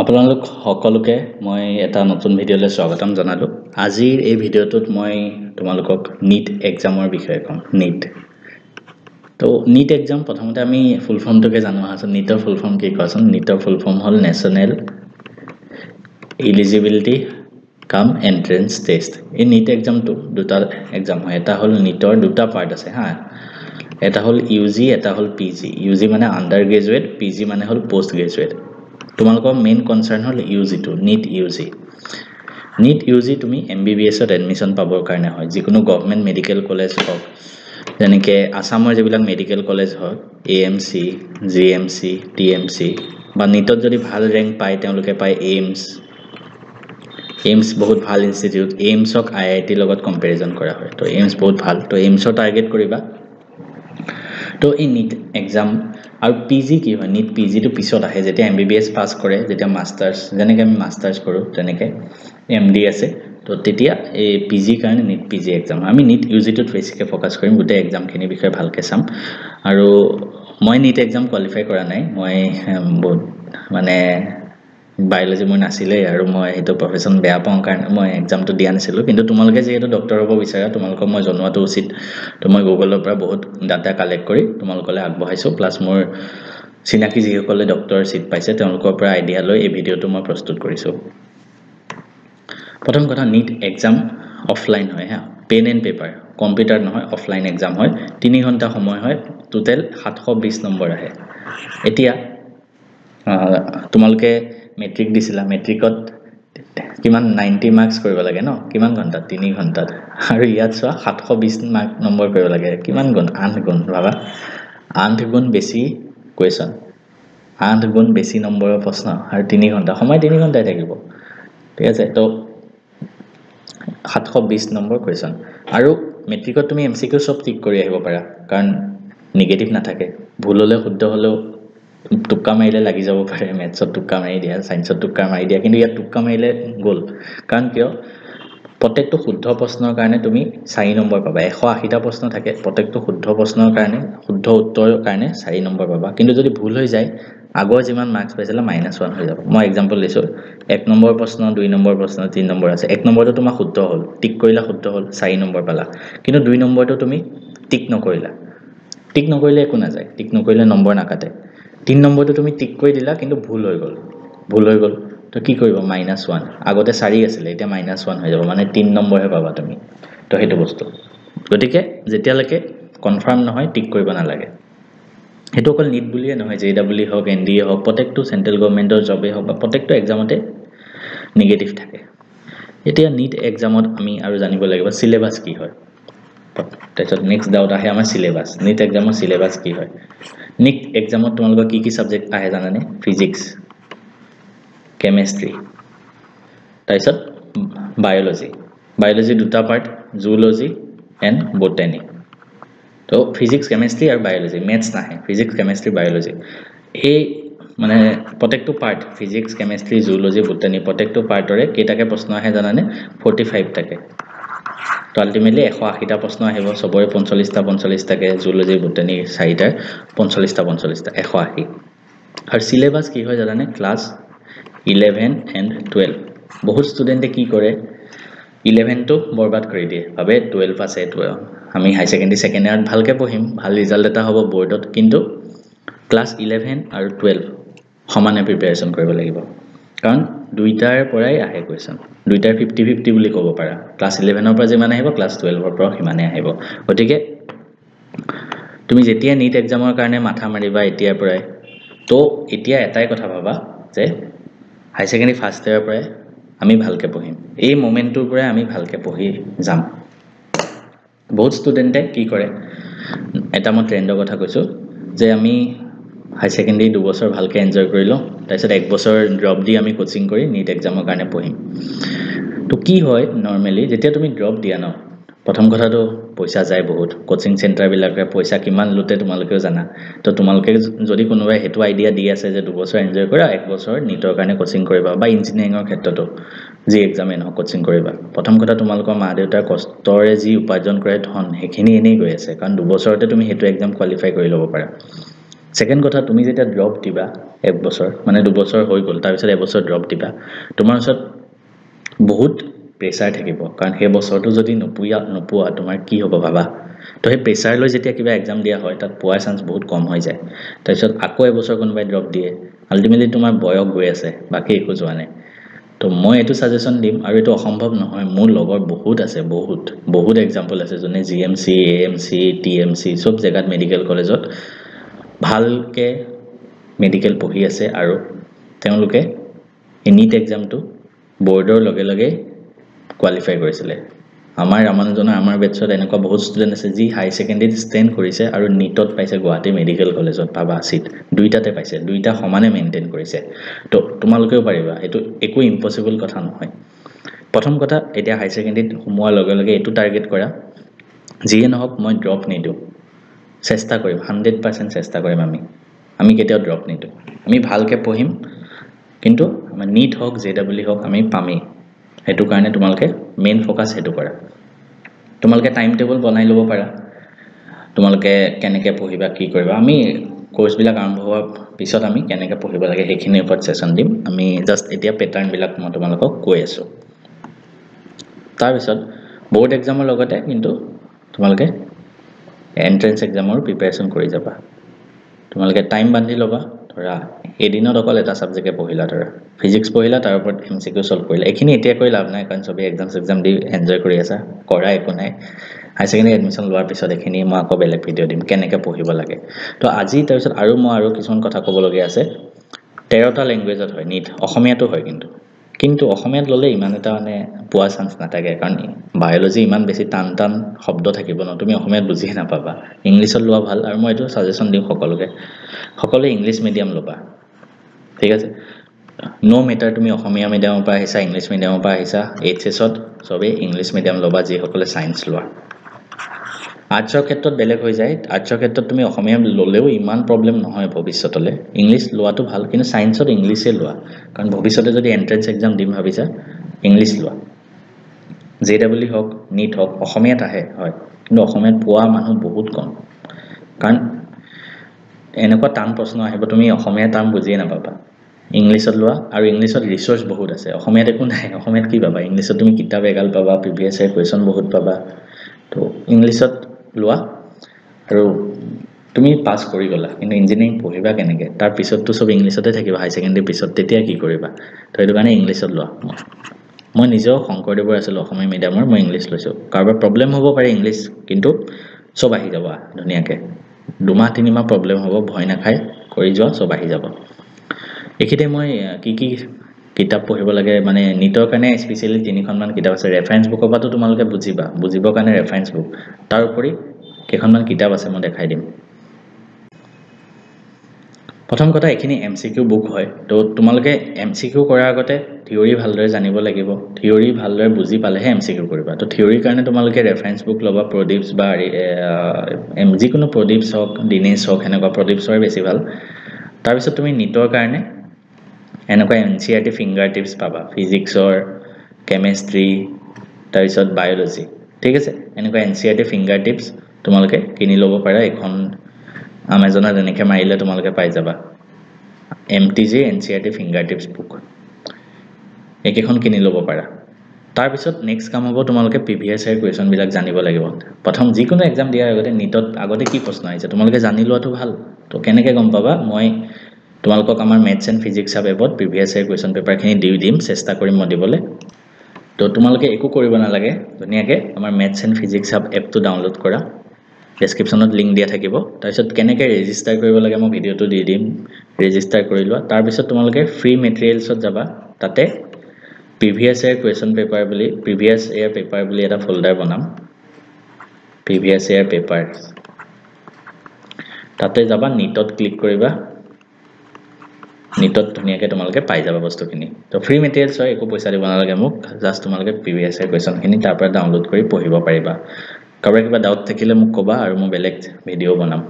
আপোনালোক সকলোকে মই এটা নতুন ভিডিঅ'লৈ স্বাগতম জনালোঁ। আজিৰ এই ভিডিঅ'টোত মই তোমালোকক নীট এক্সামৰ বিষয়ে ক'ম। তো নীট এক্সাম প্ৰথমতে আমি ফুল ফৰ্মটোকে জানো আহাচোন। নীটৰ ফুল ফৰ্ম কি কোৱাচোন? নীটৰ ফুল ফৰ্ম হ'ল নেশ্যনেল এলিজিবিলিটি কাম এন্ট্ৰেন্স টেষ্ট। এই নীট এক্সামটো দুটা এক্সাম হয়। এটা হ'ল নীটৰ দুটা পাৰ্ট আছে হা। এটা হ'ল ইউজি, এটা হ'ল পিজি। ইউজি মানে আণ্ডাৰ গ্ৰেজুৱেট, পিজি মানে হ'ল পষ্ট গ্ৰেজুৱেট। তোমালোকৰ মেইন কনচাৰ্ণ হ'ল ইউজিটো, নীট ইউজি। নীট ইউজি তুমি MBBSত এডমিশ্যন পাবৰ কাৰণে হয়। যিকোনো গভৰ্ণমেণ্ট মেডিকেল কলেজ হওক, যেনেকৈ আছামৰ যিবিলাক মেডিকেল কলেজ হওক, AMC, GMC, TMC, বা নীটত যদি ভাল ৰেংক পায় তেওঁলোকে পায় এইমছ বহুত ভাল ইনষ্টিটিউট। এইমছক IITৰ লগত কম্পেৰিজন কৰা হয়। তো এইমছ বহুত ভাল, তো এইমছৰ টাৰ্গেট কৰিবা। তো এই নীট এক্সাম আৰু পিজি কি হয়? নীট পিজিটো পিছত আহে, যেতিয়া MBBS পাছ কৰে, যেতিয়া মাষ্টাৰ্ছ, যেনেকৈ আমি মাষ্টাৰ্ছ কৰোঁ তেনেকৈ MD আছে, তো তেতিয়া এই পিজিৰ কাৰণে নীট পিজি এক্সাম। আমি নীট ইউজিটোত বেছিকৈ ফ'কাছ কৰিম, গোটেই এক্সামখিনিৰ বিষয়ে ভালকৈ চাম। আৰু মই নীট এক্সাম কোৱালিফাই কৰা নাই। মই বহুত বায়'লজি মোৰ নাছিলেই, আৰু মই সেইটো প্ৰফেশ্যন বেয়া পাওঁ কাৰণে মই এক্সামটো দিয়া নাছিলোঁ। কিন্তু তোমালোকে যিহেতু ডক্টৰ হ'ব বিচাৰা, তোমালোকক মই জনোৱাটো উচিত। তো মই গুগলৰ পৰা বহুত ডাটা কালেক্ট কৰি তোমালোকলৈ আগবঢ়াইছোঁ। প্লাছ মোৰ চিনাকি যিসকলে ডক্টৰৰ চিট পাইছে তেওঁলোকৰ পৰা আইডিয়া লৈ এই ভিডিঅ'টো মই প্ৰস্তুত কৰিছোঁ। প্ৰথম কথা, নীট এক্সাম অফলাইন হয় হা, পেন এণ্ড পেপাৰ, কম্পিউটাৰ নহয়, অফলাইন এক্সাম হয়। 3 ঘণ্টা সময় হয়, টোটেল 720 নম্বৰ আহে। এতিয়া তোমালোকে মেট্ৰিক দিছিলা, মেট্ৰিকত কিমান 90 মাৰ্কছ কৰিব লাগে ন? কিমান ঘণ্টাত? 3 ঘণ্টাত। আৰু ইয়াত চোৱা 720 নম্বৰ কৰিব লাগে। কিমান গুণ? 8 গুণ। ভাবা, 8 গুণ বেছি কুৱেশ্যন, 8 গুণ বেছি নম্বৰৰ প্ৰশ্ন, আৰু 3 ঘণ্টা সময়, 3 ঘণ্টাই থাকিব। ঠিক আছে, তো 720 নম্বৰ কুৱেশ্যন। আৰু মেট্ৰিকত তুমি MCQ চব টিক কৰি আহিব পাৰা, কাৰণ নিগেটিভ নাথাকে। ভুল হ'লেও শুদ্ধ হ'লেও টোক্কা মাৰিলে লাগি যাব পাৰে। মেথছত টোক্কা মাৰি দিয়া, ছায়েন্সত টোক্কা মাৰি দিয়া, কিন্তু ইয়াত টোক্কা মাৰিলে গ'ল। কাৰণ কিয়? প্ৰত্যেকটো শুদ্ধ প্ৰশ্নৰ কাৰণে তুমি 4 নম্বৰ পাবা। 180টা প্ৰশ্ন থাকে, প্ৰত্যেকটো শুদ্ধ প্ৰশ্নৰ কাৰণে, শুদ্ধ উত্তৰৰ কাৰণে 4 নম্বৰ পাবা। কিন্তু যদি ভুল হৈ যায়, আগৰ যিমান মাৰ্কছ পাইছিলে -1 হৈ যাব। মই এক্সাম্পল দিছোঁ, 1 নম্বৰ প্ৰশ্ন, 2 নম্বৰ প্ৰশ্ন, 3 নম্বৰ আছে। 1 নম্বৰটো তোমাৰ শুদ্ধ হ'ল, টিক কৰিলা, শুদ্ধ হ'ল, 4 নম্বৰ পালা। কিন্তু 2 নম্বৰটো তুমি টিক নকৰিলা। টিক নকৰিলে একো নাযায়, টিক নকৰিলে নম্বৰ নাকাটে। 3 নম্বৰটো তুমি টিক কৰি দিলা, কিন্তু ভুল হৈ গ'ল, তো কি কৰিব? -1। আগতে 4 আছিলে, এতিয়া -1 হৈ যাব, মানে 3 নম্বৰহে পাবা তুমি। তো সেইটো বস্তু, গতিকে যেতিয়ালৈকে কনফাৰ্ম নহয় টিক কৰিব নালাগে। সেইটো অকল নীট বুলিয়ে নহয়, JEE হওক, NDA হওক, প্ৰত্যেকটো চেণ্ট্ৰেল গভৰ্ণমেণ্টৰ জবেই হওক, বা প্ৰত্যেকটো এক্সামতে নিগেটিভ থাকে। এতিয়া নীট এক্সামত আমি আৰু জানিব লাগিব চিলেবাছ কি হয়। তাৰপিছত নেক্সট ডাউট আহে আমাৰ চিলেবাছ। নীট এক্সামৰ চিলেবাছ কি হয়? নীট এক্সামত তোমালোকৰ কি ছাবজেক্ট আহে জানানে? ফিজিক্স, কেমেষ্ট্ৰি, তাৰপিছত বায়'লজি দুটা পাৰ্ট, জুলজি এণ্ড বটানী। তো ফিজিক্স, কেমেষ্ট্ৰি আৰু বায়'লজি, মেথছ নাহে। ফিজিক্স, কেমেষ্ট্ৰি, বায়'লজি, এই মানে প্ৰত্যেকটো part, physics, chemistry, zoology, botany, প্ৰত্যেকটো পাৰ্টৰে কেইটাকে প্ৰশ্ন আহে জানানে? 45 থাকে। তো আল্টিমেটলি 180টা প্ৰশ্ন আহিব, চবৰে 45টা থাকে। জুলজি, বটানী 4টাৰ 45টা 180। আৰু চিলেবাছ কি হয় জানানে? Class 11 and 12। বহুত ষ্টুডেণ্টে কি কৰে, 11টো বৰবাদ কৰি দিয়ে, ভাবে 12 আছে, আমি হাই ছেকেণ্ডেৰী ছেকেণ্ড ইয়াৰত ভালকৈ পঢ়িম, ভাল ৰিজাল্ট এটা হ'ব বৰ্ডত, কিন্তু ক্লাছ 11 আৰু 12 সমানে প্ৰিপেৰেশ্যন কৰিব লাগিব। কাৰণ দুইটাৰ পৰাই আহে কুৱেশ্যন, দুইটাৰ 50-50 বুলি ক'ব পাৰা। ক্লাছ 11ৰ পৰা যিমান আহিব, ক্লাছ 12ৰ পৰাও সিমানে আহিব। গতিকে তুমি যেতিয়া নীট এক্সামৰ কাৰণে মাথা মাৰিবা এতিয়াৰ পৰাই, তো এতিয়া এটাই কথা ভাবা যে হাই ছেকেণ্ডেৰী ফাৰ্ষ্ট ইয়াৰৰ পৰাই আমি ভালকৈ পঢ়িম, এই মোমেণ্টটোৰ পৰাই আমি ভালকৈ পঢ়ি যাম। বহুত ষ্টুডেণ্টে কি কৰে, এটা মই ট্ৰেণ্ডৰ কথা কৈছোঁ, যে আমি হাই ছেকেণ্ডেৰী 2 বছৰ ভালকৈ এনজয় কৰি লওঁ, তাৰপিছত 1 বছৰ ড্ৰপ দি আমি কোচিং কৰি নীট এক্সামৰ কাৰণে পঢ়িম। তো কি হয়, নৰ্মেলি যেতিয়া তুমি ড্ৰপ দিয়া ন, প্ৰথম কথাটো পইচা যায় বহুত। কোচিং চেণ্টাৰবিলাকে পইচা কিমান লুটে তোমালোকেও জানা। তো তোমালোকে যদি কোনোবাই সেইটো আইডিয়া দি আছে যে 2 বছৰ এনজয় কৰা, 1 বছৰ নীটৰ কাৰণে কোচিং কৰিবা, বা ইঞ্জিনিয়াৰিঙৰ ক্ষেত্ৰতো যি এক্সামেই নহওক কোচিং কৰিবা, প্ৰথম কথা তোমালোকৰ মা দেউতাৰ কষ্টৰে যি উপাৰ্জন কৰে ধন, সেইখিনি এনেই গৈ আছে। কাৰণ 2 বছৰতে তুমি সেইটো এক্সাম কোৱালিফাই কৰি ল'ব পাৰা। সেকেন্ড কথা তুমি যেতিয়া ড্ৰপ দিবা এক বছৰ মানে 2 বছৰ হৈ গ'ল তাৰ পিছত এবছৰ ড্ৰপ দিবা তোমাৰ ওচৰত বহুত প্ৰেছাৰ থাকিব কাৰণ সেই বছৰটো যদি নোপোৱা তোমাৰ কি হ'ব ভাবা তো সেই প্ৰেছাৰ লৈ যেতিয়া কিবা এক্সাম দিয়া হয় তাত পোৱাৰ চান্স বহুত কম হৈ যায় তাৰ পিছত আকৌ এবছৰ কোনোবাই ড্ৰপ দিয়ে আলটিমেটলি তোমাৰ বয়স গৈ আছে বাকি একো যোৱা নাই তো মই এটো সাজেশন দিম আৰু এটো অসম্ভৱ নহয় মোৰ লগৰ বহুত আছে বহুত এক্সাম্পল আছে জনে জিএমসি এএমসি টিএমসি সব জায়গাত মেডিকেল কলেজত ভালকে মেডিকেল পঢ়ি আছে আৰু তেওঁলোকে নিট এক্সামটো বোৰ্ডৰ লগে লগে কোৱালিফাই কৰিছিলে আমাৰ ৰামানুজনৰ আমাৰ বেটছত এনেকুৱা বহুত ষ্টুডেন্ট আছে যি হাই সেকেন্ডাৰী ষ্টেণ্ড কৰিছে আৰু নিটত পাইছে গুৱাহাটী মেডিকেল কলেজত পাবা সিট দুইটাতে পাইছে দুইটা সমানে মেইনটেইন কৰিছে তো তোমালোকেও পাৰিবা এটো একো ইম্পসিবল কথা নহয় প্ৰথম কথা এতিয়া হাই সেকেন্ডাৰীত সোমোৱাৰ লগে লগে এটো টাৰ্গেট কৰা যিয়ে নহওক মই ড্ৰপ নিদো চেষ্টা কৰিম 100% চেষ্টা কৰিম আমি কেতিয়াও ড্ৰপ নিদো আমি ভালকে পঢ়িম কিন্তু আমাৰ নিট হওক জেডব্লিউ হওক আমি পামেই হেতু কাৰণে তোমালকে মেইন ফোকাস হেতু কৰা তোমালকে টাইম টেবল বনাই লব পাৰা তোমালকে কেনেকে পঢ়িবা কি কৰিবা আমি কোৰ্স বিলাক আৰম্ভ হোৱাৰ পিছত আমি কেনেকে পঢ়িব লাগে হেখিনি ওপৰত সেশন দিম আমি জাস্ট এতিয়া প্যাটাৰ্ন বিলাক মই তোমালোকক কৈ আছো তাৰ পিছত বোৰ্ড এক্সামৰ লগতে কিন্তু তোমালকে এন্ট্ৰেন্স এক্সামৰ প্ৰিপাৰেচন কৰি যাবা তোমালকে টাইম বান্ধি লবা ধৰা এদিনত অকল এটা সাবজেক্টে পঢ়িলা ধৰা ফিজিক্স পঢ়িলা তাৰ ওপৰত এমসিকিউ সলভ কৰিলা এখিনি এতিয়া কৈ লাভ নাই কাৰণ সবে এক্সাম দি এনজয় কৰি আছা কৰা একো নাই হাই সেকেন্ডাৰী এডমিশন লোৱাৰ পিছত এখিনি মই আকৌ বেলেগ ভিডিও দিম কেনেকে পঢ়িব লাগে তো আজি তাৰ পিছত আৰু মই আৰু কিছুমান কথা ক'ব লগিয়া আছে 13টা ল্যাঙ্গুৱেজত হয় নিট অসমীয়াটো হয় কিন্তু অসমীয়াত ললে ইমান এটা মানে পোৱা চান্স নাথাকে কাৰণ বায়োলজি ইমান বেছি টান শব্দ থাকিব ন তুমি অসমীয়াত বুজি নাপাবা ইংলিছত লোৱা ভাল আৰু মই এটো সাজেশন দিম সকলোৱে ইংলিশ মিডিয়াম লবা ঠিক আছে নো মেটাৰ তুমি অসমীয়া মিডিয়ামৰ পৰা আহিছা ইংলিশ মিডিয়ামৰ পৰা আহিছা এইচএছত সবে ইংলিশ মিডিয়াম লবা যি সকলে সায়েন্স লোৱা আৰ্টছৰ ক্ষেত্ৰত বেলেগ হৈ যায় আৰ্টছৰ ক্ষেত্ৰত তুমি অসমীয়া ললেও ইমান প্ৰবলেম নহয় ভৱিষ্যতলে ইংলিশ লোৱাটো ভাল কিন্তু সায়েন্সত ইংলিশে লোৱা কাৰণ ভৱিষ্যতে যদি এন্ট্ৰেন্স এক্সাম দিম ভাবিছা ইংলিশ লোৱা জেডব্লিউ হওক নিট হওক অসমীয়াত আহে হয় কিন্তু অসমীয়াত পোৱা মানুহ বহুত কম কাৰণ এনেকুৱা টান প্ৰশ্ন আহিব তুমি অসমীয়া টান বুজিয়ে নাপাবা ইংলিশত লোৱা আৰু ইংলিশত ৰিসোৰ্স বহুত আছে অসমীয়াত একো নাই অসমীয়াত কি পাবা ইংলিশত তুমি কিতাপ এগাল পাবা প্ৰিভিয়াস ইয়াৰ কোৱেশ্চন বহুত পাবা তো ইংলিশত লোৱা আৰু তুমি পাস কৰি গলা কিন্তু ইঞ্জিনিয়াৰিং পঢ়িবা কেনেকে তাৰ পিছতটো সব ইংলিশতে থাকিবা হাই সেকেন্ডাৰী পিছত তেতিয়া কি কৰিবা তো এটো কাৰণে ইংলিশত লোৱা মই নিজেও শংকৰদেৱৰ আছিল অসমীয়া মিডিয়ামৰ মই ইংলিশ লৈছো কাৰোবাৰ প্ৰবলেম হ'ব পাৰে ইংলিশ কিন্তু সব আহি যাব ধুনিয়াকে দুমাহ তিনিমাহ প্ৰবলেম হ'ব ভয় নাখায় কৰি যোৱা সব আহি যাব একিতে মই কি কিতাপ পঢ়িব লাগে মানে নিটৰ কাৰণে স্পেশালি তিনিখনমান কিতাপ আছে ৰেফাৰেন্স বুকৰ পৰাটো তোমালোকে বুজিবৰ কাৰণে ৰেফাৰেন্স বুক তাৰ উপৰি কেইখনমান কিতাপ আছে মই দেখাই দিম প্ৰথম কথা এখিনি এমসিকিউ বুক হয় তো তোমালোকে এমসিকিউ কৰাৰ আগতে থিওৰি ভালদৰে জানিব লাগিব থিওৰি ভালদৰে বুজি পালেহে এমসিকিউ কৰিবা তো থিওৰিৰ কাৰণে তোমালোকে ৰেফাৰেন্স বুক লবা প্ৰদীপস বা যিকোনো প্ৰদীপস হওক দিনেশ হওক হেনেকুৱা প্ৰদীপসৰ বেছি ভাল তাৰ পিছত তুমি নিটৰ কাৰণে এনেকুৱা এনসিআৰটি ফিংগাৰ টিপস পাবা ফিজিক্সৰ কেমিষ্ট্ৰি তাৰ পিছত বায়োলজি ঠিক আছে এনেকুৱা এনসিআৰটি ফিংগাৰ টিপস তোমালোকে কিনি লব পাৰা এখন আমাজনত এনেকে মাৰিলে তোমালোকে পাই যাবা এমটিজি এনসিআৰটি ফিংগাৰ টিপস বুক একেখন কিনি লব পাৰা তাৰ পিছত নেক্সট কাম হ'ব তোমালোকে প্ৰিভিয়াস ইয়াৰ কোৱেশ্চন বিলাক জানিব লাগিব প্ৰথম যিকোনো এক্সাম দিয়াৰ আগতে নিটত আগতে কি প্ৰশ্ন আহিছে তোমালোকে জানি লোৱাটো ভাল তো কেনেকে গম পাবা মই তোমালোকক আমাৰ মেথছ এণ্ড ফিজিক্স সাব এপত প্ৰিভিয়াস ইয়াৰ কোৱেশ্চন পেপাৰ খিনি দিম চেষ্টা কৰিম মই দিবলে তো তোমালোকে একো কৰিব নালাগে ধুনিয়াকে আমাৰ মেথছ এণ্ড ফিজিক্স সাব এপটো ডাউনলোড কৰা ডেসক্ৰিপচনত লিংক দিয়া থাকিব তাৰ পিছত কেনেকে ৰেজিষ্টাৰ কৰিব লাগে মই ভিডিওটো দি দিম ৰেজিষ্টাৰ কৰি লোৱা তাৰ পিছত তোমালোকে ফ্ৰী মেটেৰিয়েলছত যাবা তাতে প্ৰিভিয়াস ইয়াৰ কোৱেশ্চন পেপাৰ বুলি প্ৰিভিয়াস ইয়াৰ পেপাৰ বুলি এটা ফোল্ডাৰ বনাম প্ৰিভিয়াস ইয়াৰ পেপাৰ তাতে যাবা নিটত ক্লিক কৰিবা নিটত ধুনিয়াকে তোমালোকে পাই যাবা বস্তুখিনি তো ফ্ৰী মেটেৰিয়েলছ হয় একো পইচা দিব নালাগে মোক জাস্ট তোমালোকে প্ৰিভিয়াস ইয়াৰ কোৱেশ্চনখিনি তাৰ পৰা ডাউনলোড কৰি পঢ়িব পাৰিবা কাৰোবাৰ কিবা ডাউট থাকিলে মোক কবা আৰু মই বেলেগ ভিডিও বনাম